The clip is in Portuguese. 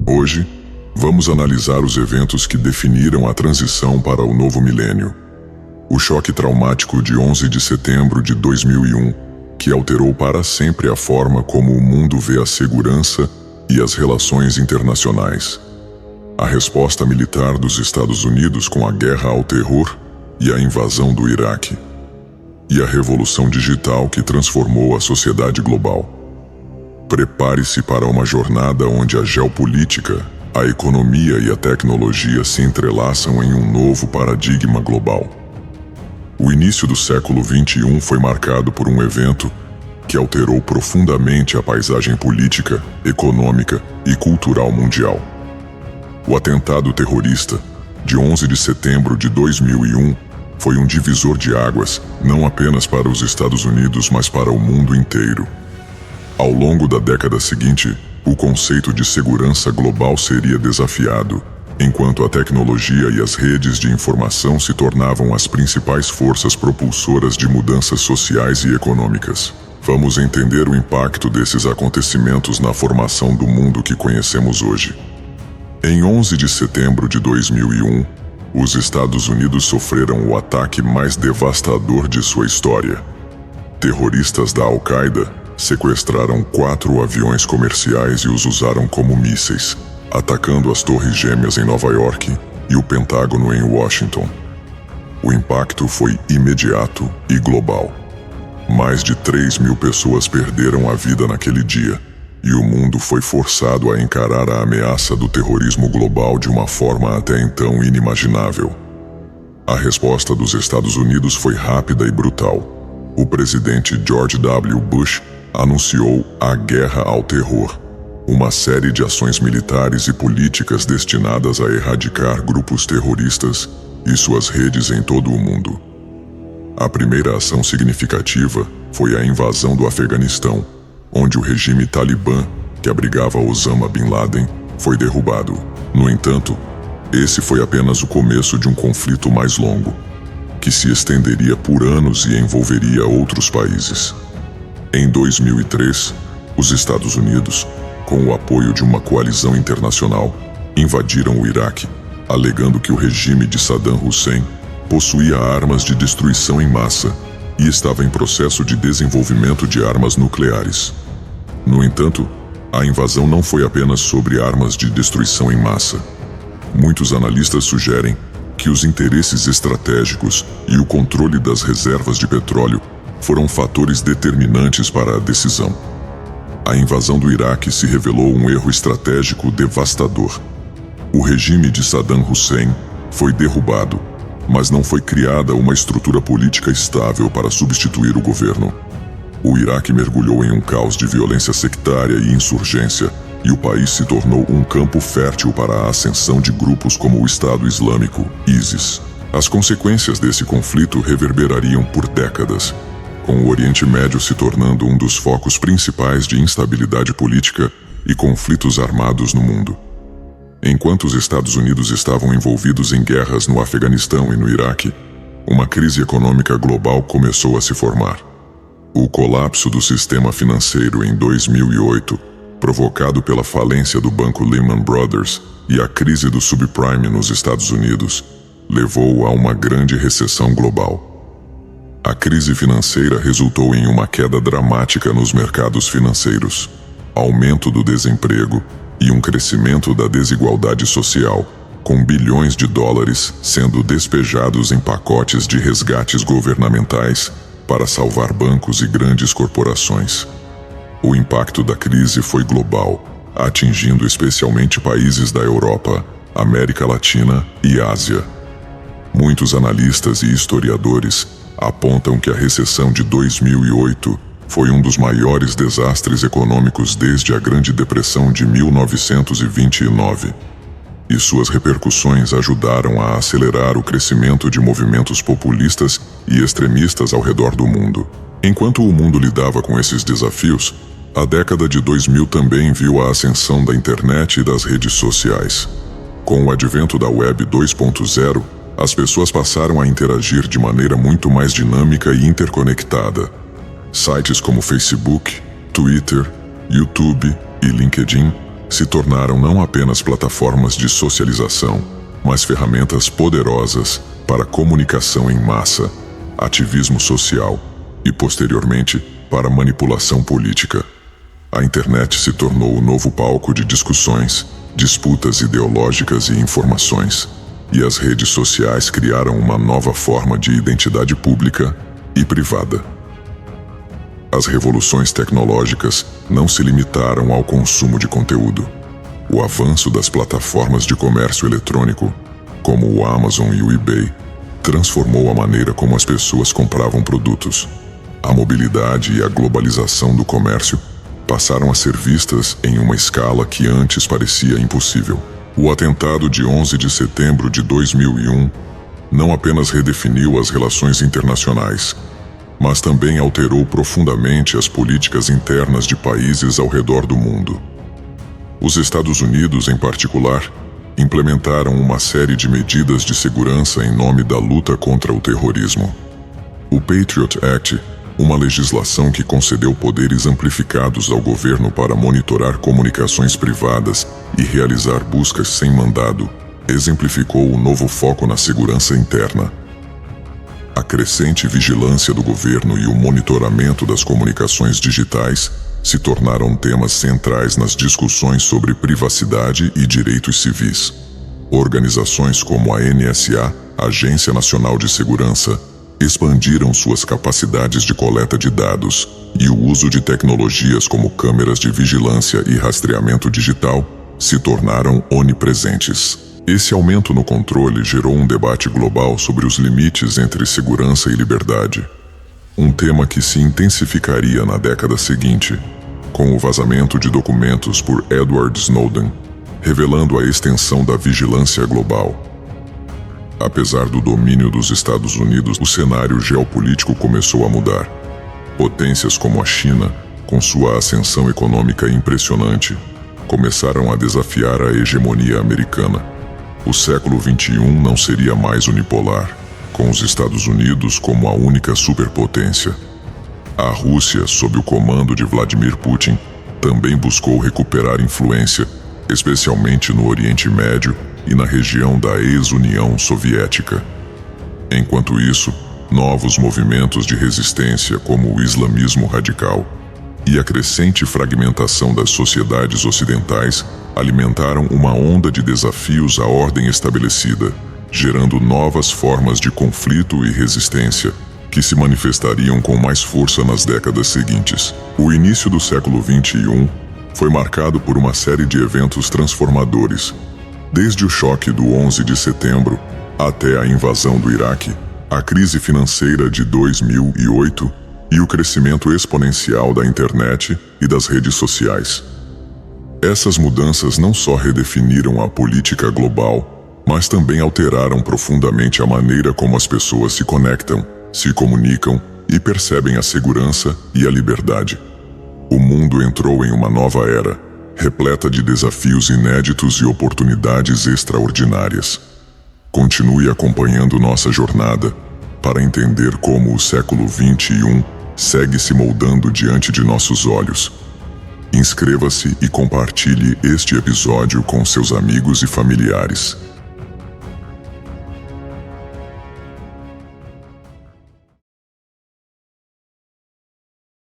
Hoje, vamos analisar os eventos que definiram a transição para o novo milênio. O choque traumático de 11 de setembro de 2001, que alterou para sempre a forma como o mundo vê a segurança e as relações internacionais. A resposta militar dos Estados Unidos com a guerra ao terror e a invasão do Iraque. E a revolução digital que transformou a sociedade global. Prepare-se para uma jornada onde a geopolítica, a economia e a tecnologia se entrelaçam em um novo paradigma global. O início do século XXI foi marcado por um evento que alterou profundamente a paisagem política, econômica e cultural mundial. O atentado terrorista de 11 de setembro de 2001 foi um divisor de águas, não apenas para os Estados Unidos, mas para o mundo inteiro. Ao longo da década seguinte, o conceito de segurança global seria desafiado, enquanto a tecnologia e as redes de informação se tornavam as principais forças propulsoras de mudanças sociais e econômicas. Vamos entender o impacto desses acontecimentos na formação do mundo que conhecemos hoje. Em 11 de setembro de 2001, os Estados Unidos sofreram o ataque mais devastador de sua história. Terroristas da Al-Qaeda sequestraram 4 aviões comerciais e os usaram como mísseis, atacando as Torres Gêmeas em Nova York e o Pentágono em Washington. O impacto foi imediato e global. Mais de 3.000 pessoas perderam a vida naquele dia, e o mundo foi forçado a encarar a ameaça do terrorismo global de uma forma até então inimaginável. A resposta dos Estados Unidos foi rápida e brutal. O presidente George W. Bush anunciou a Guerra ao Terror, uma série de ações militares e políticas destinadas a erradicar grupos terroristas e suas redes em todo o mundo. A primeira ação significativa foi a invasão do Afeganistão, onde o regime Talibã, que abrigava Osama Bin Laden, foi derrubado. No entanto, esse foi apenas o começo de um conflito mais longo, que se estenderia por anos e envolveria outros países. Em 2003, os Estados Unidos, com o apoio de uma coalizão internacional, invadiram o Iraque, alegando que o regime de Saddam Hussein possuía armas de destruição em massa e estava em processo de desenvolvimento de armas nucleares. No entanto, a invasão não foi apenas sobre armas de destruição em massa. Muitos analistas sugerem que os interesses estratégicos e o controle das reservas de petróleo foram fatores determinantes para a decisão. A invasão do Iraque se revelou um erro estratégico devastador. O regime de Saddam Hussein foi derrubado, mas não foi criada uma estrutura política estável para substituir o governo. O Iraque mergulhou em um caos de violência sectária e insurgência, e o país se tornou um campo fértil para a ascensão de grupos como o Estado Islâmico, ISIS. As consequências desse conflito reverberariam por décadas, com o Oriente Médio se tornando um dos focos principais de instabilidade política e conflitos armados no mundo. Enquanto os Estados Unidos estavam envolvidos em guerras no Afeganistão e no Iraque, uma crise econômica global começou a se formar. O colapso do sistema financeiro em 2008, provocado pela falência do banco Lehman Brothers e a crise do subprime nos Estados Unidos, levou a uma grande recessão global. A crise financeira resultou em uma queda dramática nos mercados financeiros, aumento do desemprego e um crescimento da desigualdade social, com bilhões de dólares sendo despejados em pacotes de resgates governamentais para salvar bancos e grandes corporações. O impacto da crise foi global, atingindo especialmente países da Europa, América Latina e Ásia. Muitos analistas e historiadores apontam que a recessão de 2008 foi um dos maiores desastres econômicos desde a Grande Depressão de 1929, e suas repercussões ajudaram a acelerar o crescimento de movimentos populistas e extremistas ao redor do mundo. Enquanto o mundo lidava com esses desafios, a década de 2000 também viu a ascensão da internet e das redes sociais. Com o advento da Web 2.0, as pessoas passaram a interagir de maneira muito mais dinâmica e interconectada. Sites como Facebook, Twitter, YouTube e LinkedIn se tornaram não apenas plataformas de socialização, mas ferramentas poderosas para comunicação em massa, ativismo social e, posteriormente, para manipulação política. A internet se tornou o novo palco de discussões, disputas ideológicas e informações, e as redes sociais criaram uma nova forma de identidade pública e privada. As revoluções tecnológicas não se limitaram ao consumo de conteúdo. O avanço das plataformas de comércio eletrônico, como o Amazon e o eBay, transformou a maneira como as pessoas compravam produtos. A mobilidade e a globalização do comércio passaram a ser vistas em uma escala que antes parecia impossível. O atentado de 11 de setembro de 2001 não apenas redefiniu as relações internacionais, mas também alterou profundamente as políticas internas de países ao redor do mundo. Os Estados Unidos, em particular, implementaram uma série de medidas de segurança em nome da luta contra o terrorismo. O Patriot Act, uma legislação que concedeu poderes amplificados ao governo para monitorar comunicações privadas e realizar buscas sem mandado, exemplificou o novo foco na segurança interna. A crescente vigilância do governo e o monitoramento das comunicações digitais se tornaram temas centrais nas discussões sobre privacidade e direitos civis. Organizações como a NSA, Agência Nacional de Segurança, expandiram suas capacidades de coleta de dados, e o uso de tecnologias como câmeras de vigilância e rastreamento digital se tornaram onipresentes. Esse aumento no controle gerou um debate global sobre os limites entre segurança e liberdade, um tema que se intensificaria na década seguinte, com o vazamento de documentos por Edward Snowden, revelando a extensão da vigilância global. Apesar do domínio dos Estados Unidos, o cenário geopolítico começou a mudar. Potências como a China, com sua ascensão econômica impressionante, começaram a desafiar a hegemonia americana. O século XXI não seria mais unipolar, com os Estados Unidos como a única superpotência. A Rússia, sob o comando de Vladimir Putin, também buscou recuperar influência, especialmente no Oriente Médio e na região da ex-União Soviética. Enquanto isso, novos movimentos de resistência, como o islamismo radical e a crescente fragmentação das sociedades ocidentais, alimentaram uma onda de desafios à ordem estabelecida, gerando novas formas de conflito e resistência, que se manifestariam com mais força nas décadas seguintes. O início do século XXI foi marcado por uma série de eventos transformadores, desde o choque do 11 de setembro até a invasão do Iraque, a crise financeira de 2008 e o crescimento exponencial da internet e das redes sociais. Essas mudanças não só redefiniram a política global, mas também alteraram profundamente a maneira como as pessoas se conectam, se comunicam e percebem a segurança e a liberdade. O mundo entrou em uma nova era, repleta de desafios inéditos e oportunidades extraordinárias. Continue acompanhando nossa jornada para entender como o século XXI segue se moldando diante de nossos olhos. Inscreva-se e compartilhe este episódio com seus amigos e familiares.